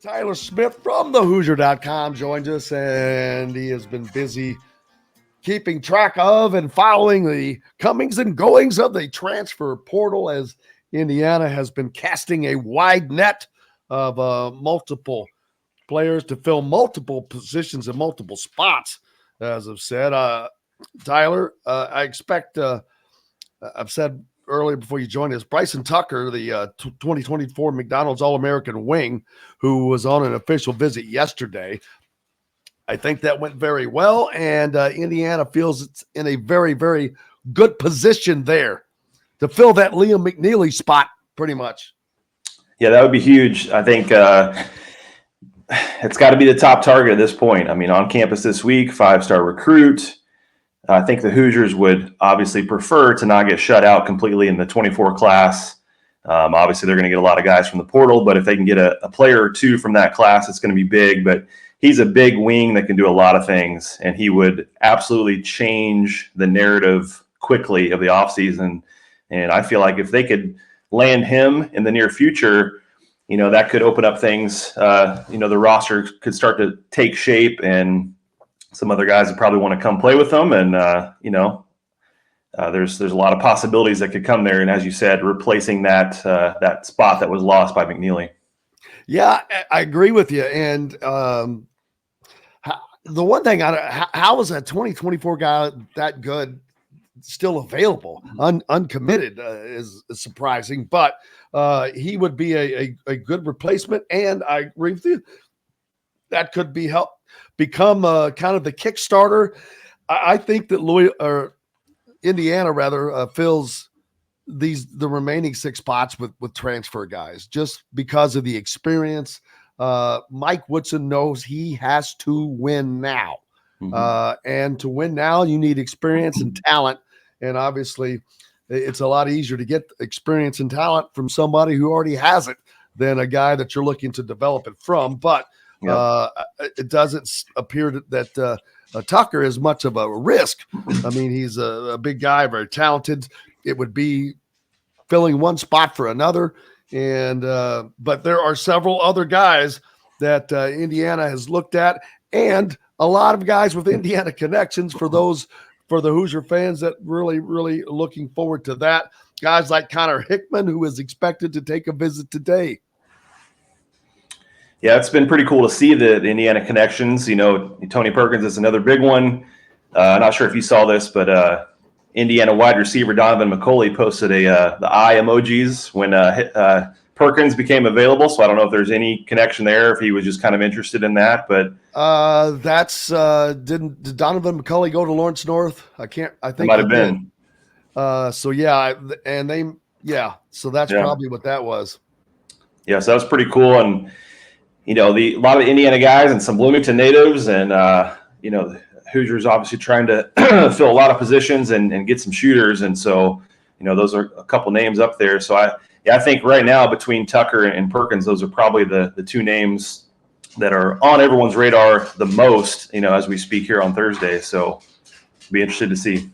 Tyler Smith from thehoosier.com joins us, and he has been busy keeping track of and following the comings and goings of the transfer portal as Indiana has been casting a wide net of multiple players to fill multiple positions in multiple spots, as I've said. Tyler, I expect, I've said earlier before you joined us, Bryson Tucker, the 2024 McDonald's All-American wing, who was on an official visit yesterday. I think that went very well, and Indiana feels it's in a very, very good position there to fill that Liam McNeely spot pretty much. Yeah, that would be huge. I think it's got to be the top target at this point. I mean, on campus this week, 5-star recruit. I think the Hoosiers would obviously prefer to not get shut out completely in the 24 class. Obviously, they're going to get a lot of guys from the portal, but if they can get a player or two from that class, it's going to be big. But he's a big wing that can do a lot of things, and he would absolutely change the narrative quickly of the offseason. And I feel like if they could land him in the near future, that could open up things. The roster could start to take shape, and some other guys would probably want to come play with them. And, there's a lot of possibilities that could come there. And as you said, replacing that spot that was lost by McNeely. Yeah, I agree with you. And the one thing, how is a 2024 guy that good still available, uncommitted is surprising, but he would be a good replacement. And I agree with you. That could become kind of the Kickstarter. I think that Indiana fills the remaining 6 spots with transfer guys just because of the experience. Mike Woodson knows he has to win now. And to win now, you need experience and talent. And obviously, it's a lot easier to get experience and talent from somebody who already has it than a guy that you're looking to develop it from. But it doesn't appear that Tucker is much of a risk. I mean, he's a big guy, very talented. It would be filling one spot for another. And but there are several other guys that Indiana has looked at, and a lot of guys with Indiana connections for the Hoosier fans that really, really looking forward to that. Guys like Connor Hickman, who is expected to take a visit today. Yeah, it's been pretty cool to see the Indiana connections. Tony Perkins is another big one. I'm not sure if you saw this, but Indiana wide receiver Donovan McCully posted the eye emojis when Perkins became available. So I don't know if there's any connection there, if he was just kind of interested in that. But did Donovan McCully go to Lawrence North? I think it might have been. So that's probably what that was. Yeah, so that was pretty cool. And a lot of the Indiana guys and some Bloomington natives, and the Hoosiers obviously trying to fill a lot of positions and get some shooters, and so those are a couple names up there. So I think right now between Tucker and Perkins, those are probably the 2 names that are on everyone's radar the most, as we speak here on Thursday. So be interested to see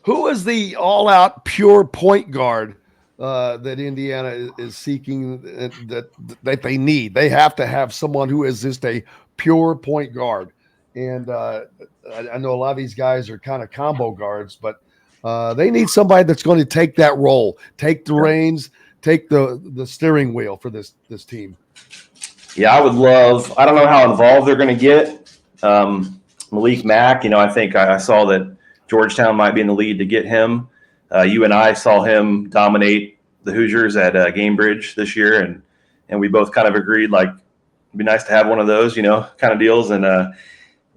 who is the all-out pure point guard that Indiana is seeking that they need. They have to have someone who is just a pure point guard. And I know a lot of these guys are kind of combo guards, but they need somebody that's going to take that role, take the reins, take the steering wheel for this team. Yeah, I don't know how involved they're going to get. Malik Mack, I think I saw that Georgetown might be in the lead to get him. You and I saw him dominate the Hoosiers at Gamebridge this year, and we both kind of agreed, like, it'd be nice to have one of those, kind of deals. And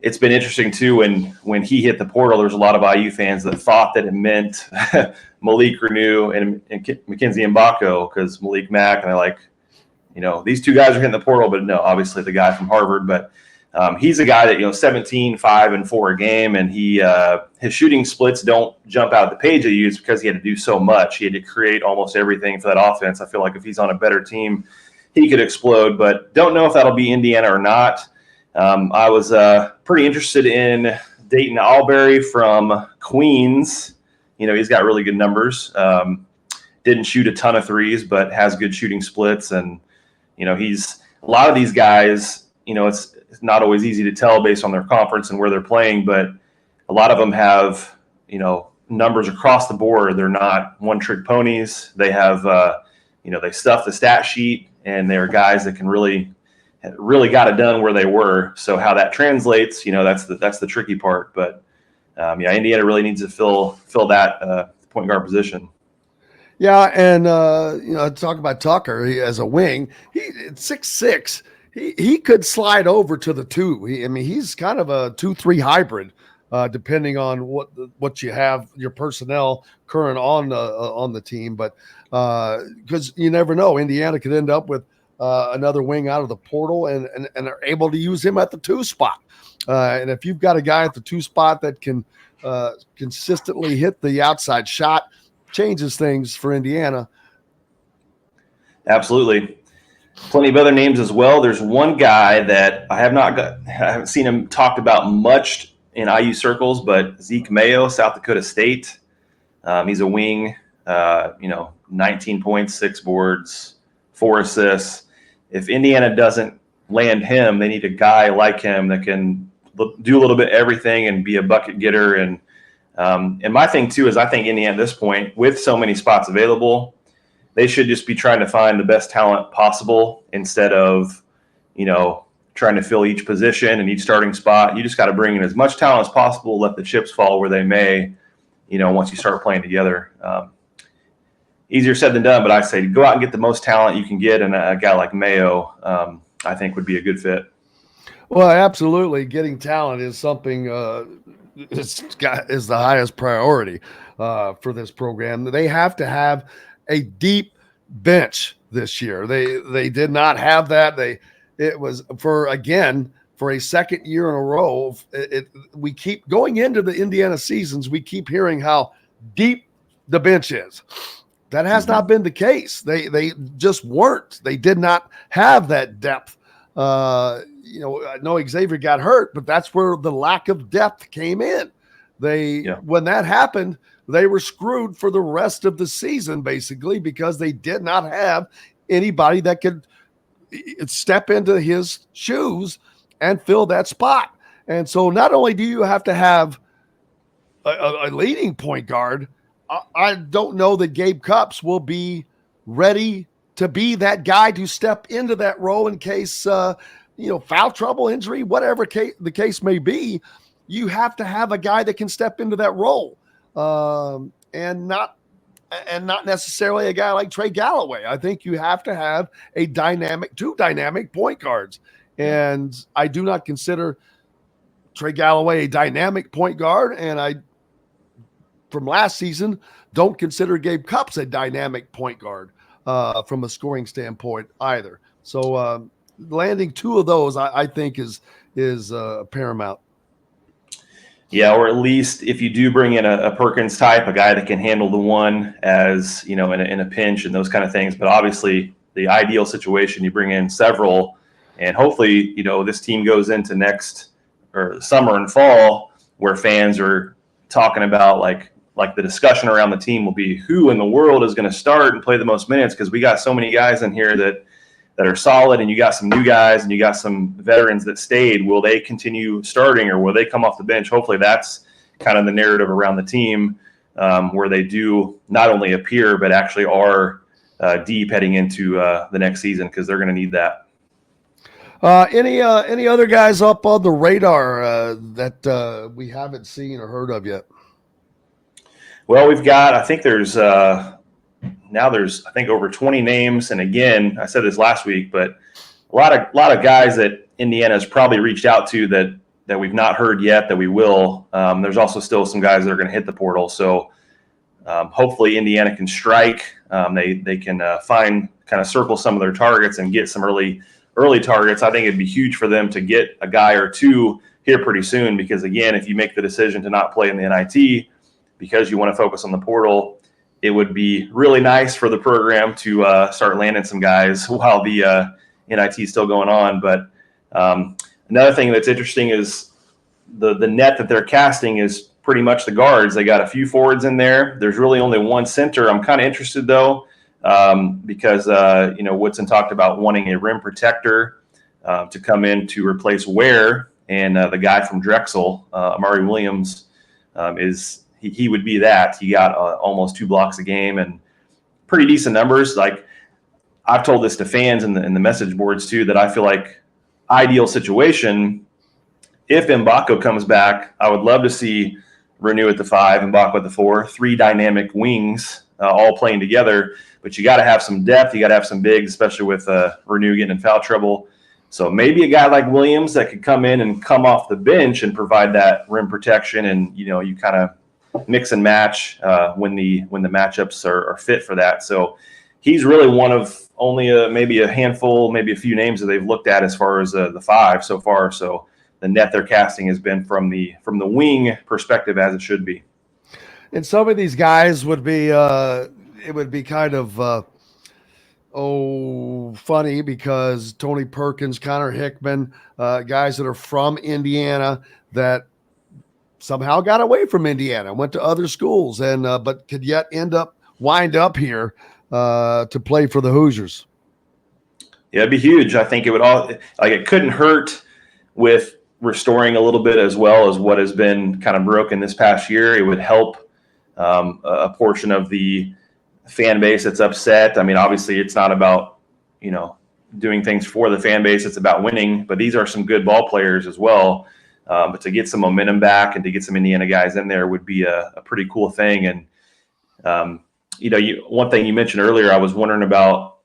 it's been interesting, too, when he hit the portal, there was a lot of IU fans that thought that it meant Malik Renew and Mackenzie Mbako, because Malik Mack, and they're like, these 2 guys are hitting the portal, but no, obviously the guy from Harvard. But he's a guy that, 17, 5, and 4 a game, and his shooting splits don't jump out of the page at you. It's because he had to do so much. He had to create almost everything for that offense. I feel like if he's on a better team, he could explode, but don't know if that'll be Indiana or not. I was pretty interested in Dayton Albury from Queens. He's got really good numbers. Didn't shoot a ton of threes, but has good shooting splits. And, a lot of these guys, it's not always easy to tell based on their conference and where they're playing, but a lot of them have, numbers across the board. They're not one-trick ponies. They have, they stuff the stat sheet, and they're guys that can really got it done where they were. So how that translates, that's the tricky part. But Indiana really needs to fill that point guard position. Yeah, and talk about Tucker as a wing. It's 6'6". He could slide over to the 2. He's kind of a 2-3 hybrid, depending on what you have, your personnel current on the team. But because you never know, Indiana could end up with another wing out of the portal, and are able to use him at the 2 spot. And if you've got a guy at the 2 spot that can consistently hit the outside shot, changes things for Indiana. Absolutely. Plenty of other names as well. There's one guy that I haven't seen him talked about much in IU circles, but Zeke Mayo, South Dakota State. He's a wing, 19 points, 6 boards, 4 assists. If Indiana doesn't land him, they need a guy like him that can do a little bit everything and be a bucket getter. And my thing too is I think Indiana at this point, with so many spots available, they should just be trying to find the best talent possible instead of, trying to fill each position and each starting spot. You just got to bring in as much talent as possible, let the chips fall where they may, once you start playing together. Easier said than done, but I say go out and get the most talent you can get, and a guy like Mayo, I think would be a good fit. Well, absolutely. Getting talent is something is the highest priority for this program. They have to have a deep bench this year. They did not have that. It was for a second year in a row. We keep going into the Indiana seasons. We keep hearing how deep the bench is. That has not been the case. They just weren't. They did not have that depth. I know Xavier got hurt, but that's where the lack of depth came in. When that happened, they were screwed for the rest of the season, basically, because they did not have anybody that could step into his shoes and fill that spot. And so not only do you have to have a leading point guard, I don't know that Gabe Cupps will be ready to be that guy to step into that role in case, foul trouble, injury, whatever the case may be. You have to have a guy that can step into that role, and not necessarily a guy like Trey Galloway. I think you have to have two dynamic point guards. And I do not consider Trey Galloway a dynamic point guard. And from last season, don't consider Gabe Cupps a dynamic point guard from a scoring standpoint either. So landing 2 of those, I think is paramount. Yeah, or at least if you do bring in a Perkins type, a guy that can handle the one as, in a pinch and those kind of things. But obviously the ideal situation, you bring in several, and hopefully, this team goes into next or summer and fall where fans are talking about like the discussion around the team will be who in the world is going to start and play the most minutes, because we got so many guys in here that are solid, and you got some new guys and you got some veterans that stayed. Will they continue starting, or will they come off the bench? Hopefully that's kind of the narrative around the team, where they do not only appear but actually are deep heading into the next season, because they're going to need that. Any other guys up on the radar that we haven't seen or heard of yet? Well, I think there's over 20 names. And again, I said this last week, but a lot of guys that Indiana has probably reached out to that we've not heard yet, that we will. There's also still some guys that are going to hit the portal. So hopefully Indiana can strike. They can kind of circle some of their targets and get some early targets. I think it'd be huge for them to get a guy or 2 here pretty soon, because again, if you make the decision to not play in the NIT because you want to focus on the portal, it would be really nice for the program to start landing some guys while the NIT is still going on. But another thing that's interesting is the net that they're casting is pretty much the guards. They got a few forwards in there. There's really only one center. I'm kind of interested, though. because Woodson talked about wanting a rim protector to come in to replace Ware, and the guy from Drexel, Amari Williams, he would be that. He got almost 2 blocks a game and pretty decent numbers. Like, I've told this to fans in the message boards too, that I feel like ideal situation, if Mbako comes back, I would love to see Renew at the 5, Mbako at the 4, 3 dynamic wings all playing together. But you got to have some depth. You got to have some bigs, especially with Renew getting in foul trouble. So maybe a guy like Williams that could come in and come off the bench and provide that rim protection, and you kind of mix and match when the matchups are fit for that. So he's really one of only maybe a handful, maybe a few names that they've looked at as far as the 5 so far. So the net they're casting has been from the wing perspective, as it should be. And some of these guys would be it would be kind of funny, because Tony Perkins, Connor Hickman, guys that are from Indiana that somehow got away from Indiana, went to other schools, and but could yet wind up here to play for the Hoosiers. Yeah, it'd be huge. I think it couldn't hurt with restoring a little bit, as well as what has been kind of broken this past year. It would help a portion of the fan base that's upset. I mean, obviously it's not about, doing things for the fan base. It's about winning, but these are some good ball players as well. But to get some momentum back and to get some Indiana guys in there would be a pretty cool thing. And, one thing you mentioned earlier, I was wondering about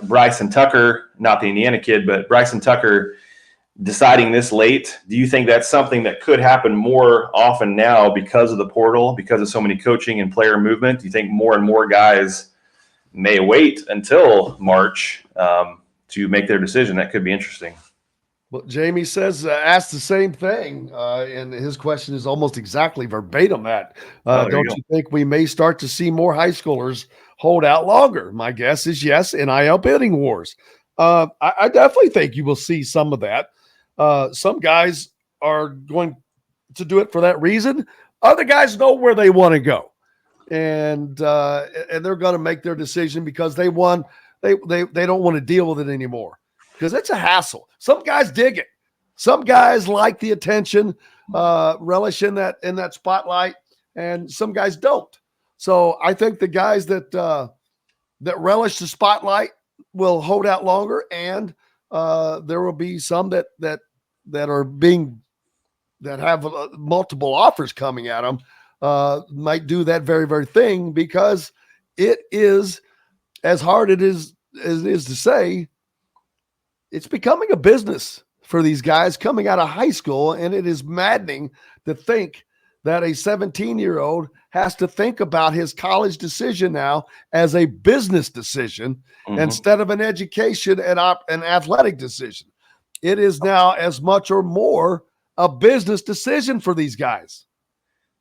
Bryson Tucker, not the Indiana kid, but Bryson Tucker deciding this late. Do you think that's something that could happen more often now because of the portal, because of so many coaching and player movement? Do you think more and more guys may wait until March to make their decision? That could be interesting. Well, Jamie says, asked the same thing, and his question is almost exactly verbatim that. Don't you think we may start to see more high schoolers hold out longer? My guess is yes, NIL bidding wars. I definitely think you will see some of that. Some guys are going to do it for that reason. Other guys know where they want to go, and they're going to make their decision because they won. They don't want to deal with it anymore because it's a hassle. Some guys dig it. Some guys like the attention, relish in that spotlight, and some guys don't. So I think the guys that relish the spotlight will hold out longer, and there will be some that have multiple offers coming at them might do that very, very thing, because it is, as hard as it is to say, it's becoming a business for these guys coming out of high school, and it is maddening to think that a 17-year-old has to think about his college decision now as a business decision instead of an education and an athletic decision. It is now as much or more a business decision for these guys.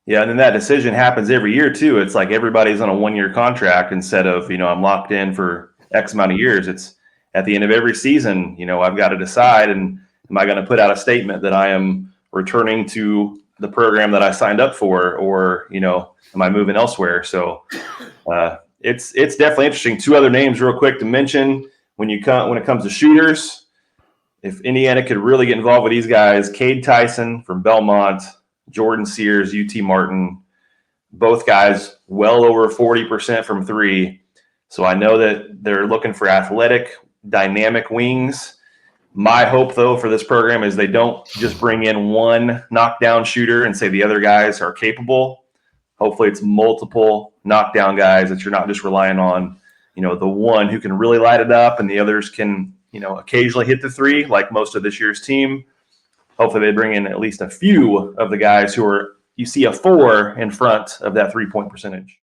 Yeah, and then that decision happens every year too. It's like everybody's on a 1-year contract instead of, I'm locked in for X amount of years. It's at the end of every season, I've got to decide, and am I going to put out a statement that I am returning to the program that I signed up for, or, am I moving elsewhere? So it's definitely interesting. 2 other names real quick to mention when it comes to shooters. If Indiana could really get involved with these guys, Cade Tyson from Belmont, Jordan Sears, UT Martin, both guys well over 40% from 3. So I know that they're looking for athletic, dynamic wings. My hope, though, for this program is they don't just bring in one knockdown shooter and say the other guys are capable. Hopefully it's multiple knockdown guys that you're not just relying on, the one who can really light it up and the others can, occasionally hit the 3 like most of this year's team. Hopefully they bring in at least a few of the guys who you see a 4 in front of that 3-point percentage.